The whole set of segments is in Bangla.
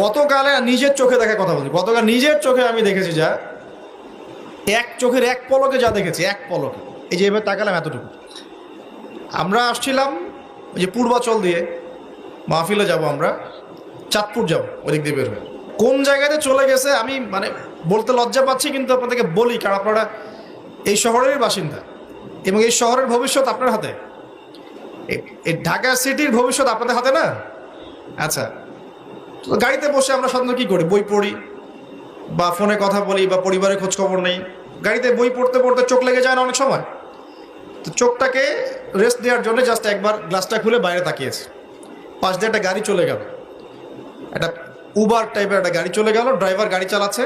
গতকালে নিজের চোখে দেখা কথা বলছি, গতকাল নিজের চোখে আমি দেখেছি যা, এক চোখের এক পলকে যা দেখেছি, এক পলকে, এই যে এবার তাকালাম এতটুকু। আমরা আসছিলাম ওই যে পূর্বাচল দিয়ে মাহফিলে যাব, আমরা চাঁদপুর যাব, ওদিক দিয়ে বের হয়ে কোন জায়গাতে চলে গেছে আমি মানে বলতে লজ্জা পাচ্ছি, কিন্তু আপনাদেরকে বলি, কারণ আপনারা এই শহরের বাসিন্দা এবং এই শহরের ভবিষ্যৎ আপনার হাতে, এই ঢাকা সিটির ভবিষ্যৎ আপনাদের হাতে না। আচ্ছা, তো গাড়িতে বসে আমরা সাধারণত কী করি, বই পড়ি বা ফোনে কথা বলি বা পরিবারের খোঁজ খবর নেই। গাড়িতে বই পড়তে পড়তে চোখ লেগে যায় না অনেক সময়, তো চোখটাকে রেস্ট দেওয়ার জন্য জাস্ট একবার গ্লাসটা খুলে বাইরে তাকিয়েছে। পাশ দিয়ে একটা গাড়ি চলে গেল, একটা উবার টাইপের একটা গাড়ি চলে গেল, ড্রাইভার গাড়ি চালাচ্ছে।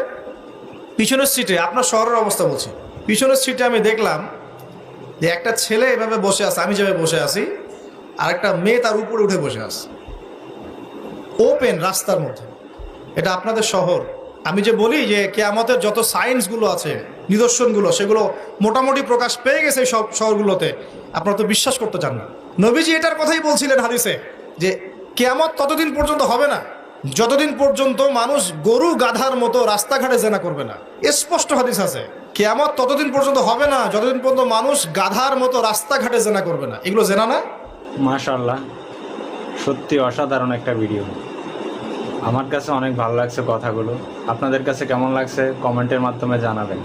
পিছনের সিটে, আপনার শহরের অবস্থা বলছি, পিছনের সিটে আমি দেখলাম যে একটা ছেলে এভাবে বসে আছে, আমি যেভাবে বসে আছি, আর একটা মেয়ে তার উপরে উঠে বসে আছে ওপেন রাস্তার মধ্যে। এটা আপনাদের শহর। আমি যে বলি যে কিয়ামতের যত সায়েন্সগুলো আছে, নিদর্শনগুলো, সেগুলো মোটামুটি প্রকাশ পেয়ে গেছে সব শহরগুলোতে, আপনারা তো বিশ্বাস করতে চান না। নবীজি এটার কথাই বলছিলেন হাদিসে, যে কিয়ামত ততদিন পর্যন্ত হবে না যতদিন পর্যন্ত মানুষ গরু গাধার মতো রাস্তাঘাটে জেনা করবে না। স্পষ্ট হাদিস আছে, কিয়ামত ততদিন পর্যন্ত হবে না যতদিন পর্যন্ত মানুষ গাধার মতো রাস্তাঘাটে জেনা করবে না। এগুলো জেনা না? মাশাআল্লাহ, সত্যি অসাধারণ একটা ভিডিও। আমার কাছে অনেক ভালো লাগছে কথাগুলো। আপনাদের কাছে কেমন লাগছে কমেন্টের মাধ্যমে জানাবেন।